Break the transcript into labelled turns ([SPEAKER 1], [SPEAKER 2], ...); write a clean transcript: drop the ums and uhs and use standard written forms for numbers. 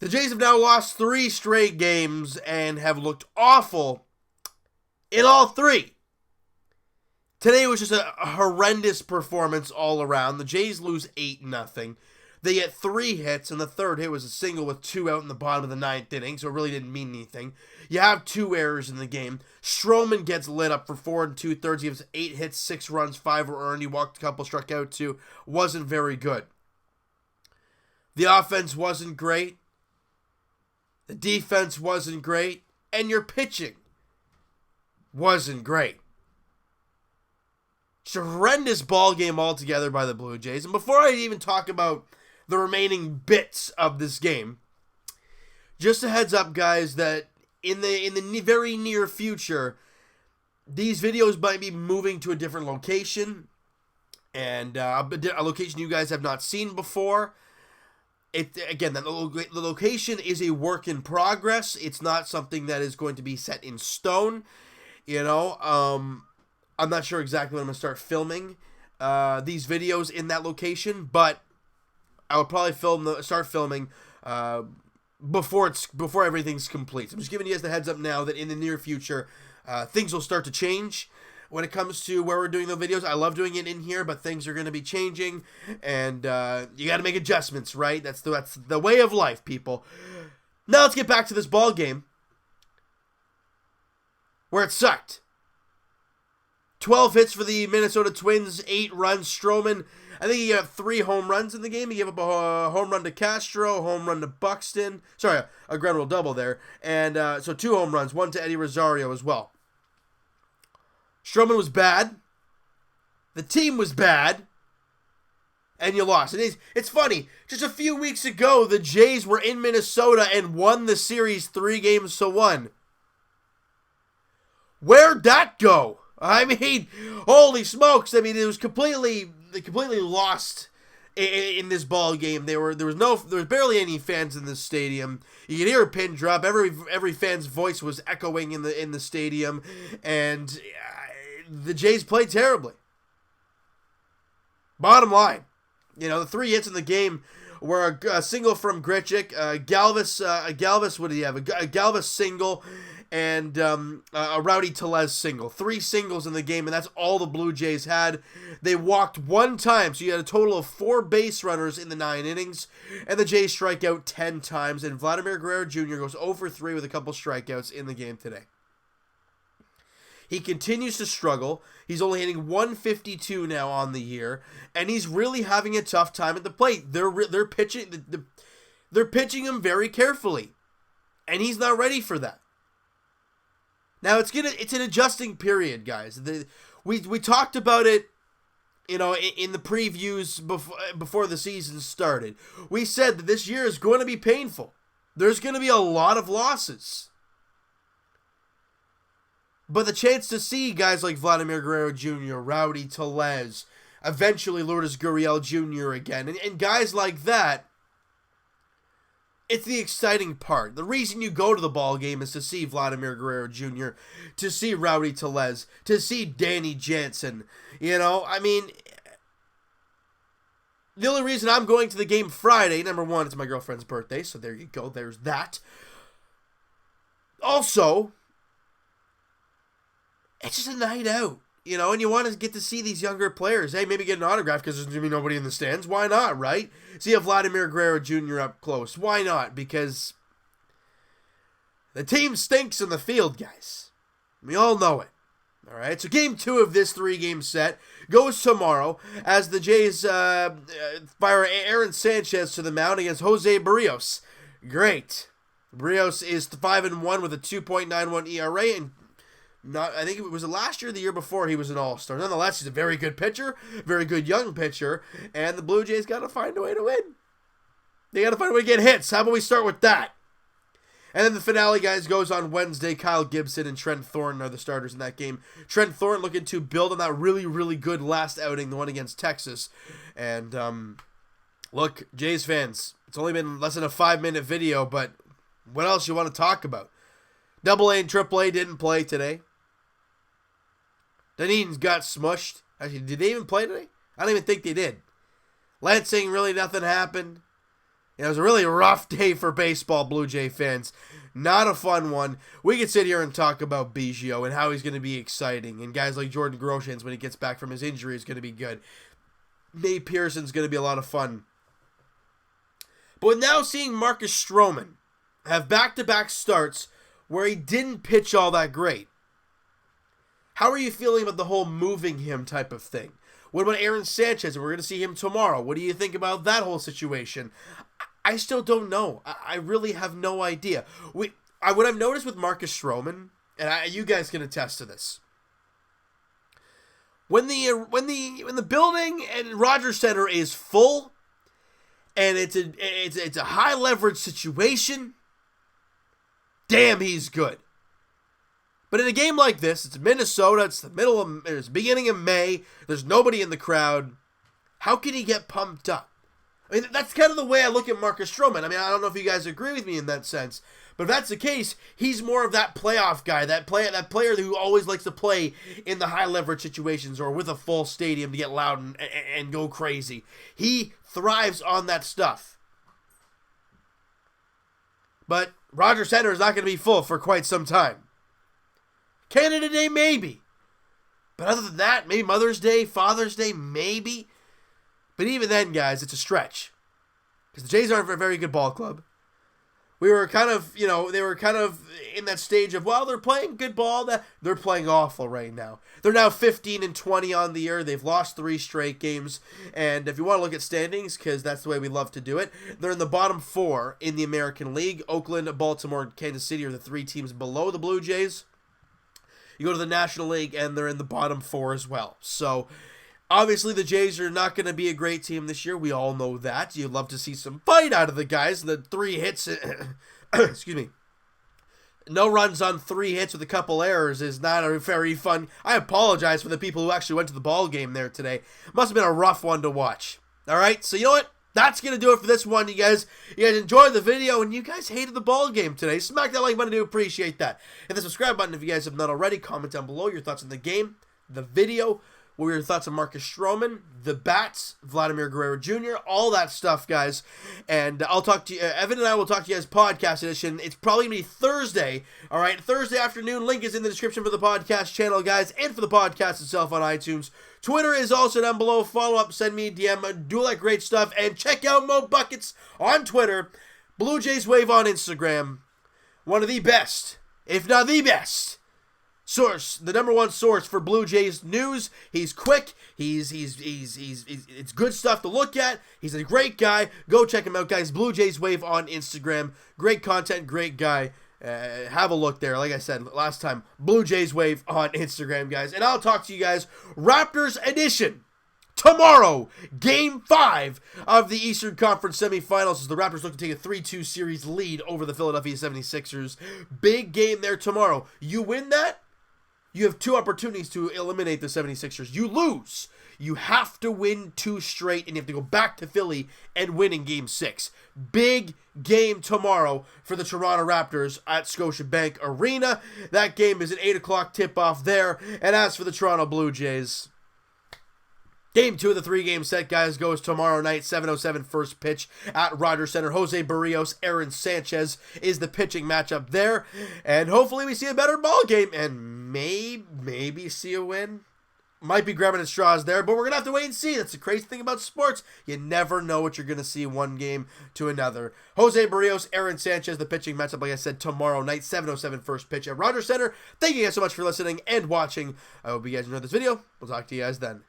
[SPEAKER 1] The Jays have now lost 3 straight games and have looked awful in all 3. Today was just a horrendous performance all around. The Jays lose 8-0. They get 3 hits, and the third hit was a single with 2 out in the bottom of the 9th inning, so it really didn't mean anything. You have 2 errors in the game. Stroman gets lit up for 4 2/3. He gives 8 hits, 6 runs, 5 were earned. He walked a couple, struck out 2. Wasn't very good. The offense wasn't great. The defense wasn't great. And your pitching wasn't great. It's a horrendous ball game altogether by the Blue Jays. And before I even talk about the remaining bits of this game, just a heads up, guys, that in the very near future, these videos might be moving to a different location, and a location you guys have not seen before. The location is a work in progress. It's not something that is going to be set in stone. I'm not sure exactly when I'm going to start filming these videos in that location, but I will probably start filming before everything's complete. So I'm just giving you guys the heads up now that in the near future, things will start to change when it comes to where we're doing the videos. I love doing it in here, but things are going to be changing, and you got to make adjustments, right? That's the way of life, people. Now let's get back to this ball game where it sucked. 12 hits for the Minnesota Twins, 8 runs. Stroman, I think he got 3 home runs in the game. He gave up a home run to Castro, a home run to Buxton. Sorry, a ground rule double there. And so 2 home runs, 1 to Eddie Rosario as well. Stroman was bad. The team was bad. And you lost. And it's funny. Just a few weeks ago, the Jays were in Minnesota and won the series 3-1. Where'd that go? I mean, holy smokes! I mean, it was completely lost in this ball game. There was barely any fans in this stadium. You could hear a pin drop. Every fan's voice was echoing in the stadium, and the Jays played terribly. Bottom line, the 3 hits in the game were a single from Grichuk, Galvis. What did he have? A Galvis single. And a Rowdy Tellez single. 3 singles in the game, and that's all the Blue Jays had. They walked 1 time, so you had a total of 4 base runners in the 9 innings, and the Jays strike out 10 times, and Vladimir Guerrero Jr. goes 0 for 3 with a couple strikeouts in the game today. He continues to struggle. He's only hitting 152 now on the year, and he's really having a tough time at the plate. They're pitching him very carefully, and he's not ready for that. Now it's an adjusting period, guys. We talked about it, in the previews before the season started. We said that this year is going to be painful. There's going to be a lot of losses. But the chance to see guys like Vladimir Guerrero Jr., Rowdy Tellez, eventually Lourdes Gurriel Jr. again, and guys like that, it's the exciting part. The reason you go to the ball game is to see Vladimir Guerrero Jr., to see Rowdy Tellez, to see Danny Jansen. I mean, the only reason I'm going to the game Friday, number 1, it's my girlfriend's birthday, so there you go, there's that. Also, it's just a night out. And you want to get to see these younger players. Hey, maybe get an autograph because there's going to be nobody in the stands. Why not, right? See a Vladimir Guerrero Jr. up close. Why not? Because the team stinks in the field, guys. We all know it. All right, so game 2 of this 3-game set goes tomorrow as the Jays fire Aaron Sanchez to the mound against Jose Barrios. Great. Barrios is 5-1 with a 2.91 ERA, and I think it was last year or the year before he was an all-star. Nonetheless, he's a very good pitcher, very good young pitcher, and the Blue Jays got to find a way to win. They got to find a way to get hits. How about we start with that? And then the finale, guys, goes on Wednesday. Kyle Gibson and Trent Thornton are the starters in that game. Trent Thornton looking to build on that really, really good last outing, the one against Texas. And, look, Jays fans, it's only been less than a 5-minute video, but what else you want to talk about? AA and AAA didn't play today. Dunedin's got smushed. Actually, did they even play today? I don't even think they did. Lansing, really nothing happened. It was a really rough day for baseball, Blue Jay fans. Not a fun one. We could sit here and talk about Biggio and how he's going to be exciting. And guys like Jordan Groshans, when he gets back from his injury, is going to be good. Nate Pearson's going to be a lot of fun. But now seeing Marcus Stroman have back-to-back starts where he didn't pitch all that great. How are you feeling about the whole moving him type of thing? What about Aaron Sanchez? We're going to see him tomorrow. What do you think about that whole situation? I still don't know. I really have no idea. What I've noticed with Marcus Stroman, and you guys can attest to this. When the building and Rogers Center is full, and it's a high leverage situation, damn, he's good. But in a game like this, it's Minnesota. It's the beginning of May. There's nobody in the crowd. How can he get pumped up? I mean, that's kind of the way I look at Marcus Stroman. I mean, I don't know if you guys agree with me in that sense, but if that's the case, he's more of that playoff guy, that player who always likes to play in the high leverage situations or with a full stadium to get loud and go crazy. He thrives on that stuff. But Rogers Center is not going to be full for quite some time. Canada Day, maybe. But other than that, maybe Mother's Day, Father's Day, maybe. But even then, guys, it's a stretch. Because the Jays aren't a very good ball club. We were kind of, they were kind of in that stage of, well, they're playing good ball. They're playing awful right now. They're now 15-20 on the year. They've lost 3 straight games. And if you want to look at standings, because that's the way we love to do it, they're in the bottom 4 in the American League. Oakland, Baltimore, and Kansas City are the 3 teams below the Blue Jays. You go to the National League, and they're in the bottom 4 as well. So, obviously, the Jays are not going to be a great team this year. We all know that. You'd love to see some fight out of the guys. The 3 hits, excuse me, no runs on 3 hits with a couple errors is not a very fun. I apologize for the people who actually went to the ball game there today. Must have been a rough one to watch. All right, so you know what? That's going to do it for this one, you guys. You guys enjoyed the video, and you guys hated the ball game today. Smack that like button. I do appreciate that. Hit the subscribe button if you guys have not already. Comment down below your thoughts on the game, the video. What were your thoughts on Marcus Stroman, the bats, Vladimir Guerrero Jr., all that stuff, guys. And I'll talk to you. Evan and I will talk to you guys podcast edition. It's probably going to be Thursday, all right? Thursday afternoon. Link is in the description for the podcast channel, guys, and for the podcast itself on iTunes. Twitter is also down below. Follow up, send me a DM, do all that great stuff. And check out Mo Buckets on Twitter, Blue Jays Wave on Instagram. One of the best, if not the best, source, the number 1 source for Blue Jays news. He's quick. He's it's good stuff to look at. He's a great guy. Go check him out, guys. Blue Jays Wave on Instagram. Great content, great guy. Have a look there. Like I said last time, Blue Jays Wave on Instagram, guys. And I'll talk to you guys Raptors edition tomorrow. Game 5 of the Eastern Conference semifinals as the Raptors look to take a 3-2 series lead over the Philadelphia 76ers. Big game there tomorrow. You win that, you have 2 opportunities to eliminate the 76ers. You lose, you have to win 2 straight, and you have to go back to Philly and win in Game 6. Big game tomorrow for the Toronto Raptors at Scotiabank Arena. That game is an 8 o'clock tip-off there. And as for the Toronto Blue Jays, Game 2 of the 3-game set, guys, goes tomorrow night, 7:07 first pitch at Rogers Center. Jose Barrios, Aaron Sanchez is the pitching matchup there. And hopefully we see a better ball game and maybe see a win. Might be grabbing at straws there, but we're going to have to wait and see. That's the crazy thing about sports. You never know what you're going to see one game to another. Jose Barrios, Aaron Sanchez, the pitching matchup, like I said, tomorrow night, 7:07 first pitch at Rogers Center. Thank you guys so much for listening and watching. I hope you guys enjoyed this video. We'll talk to you guys then.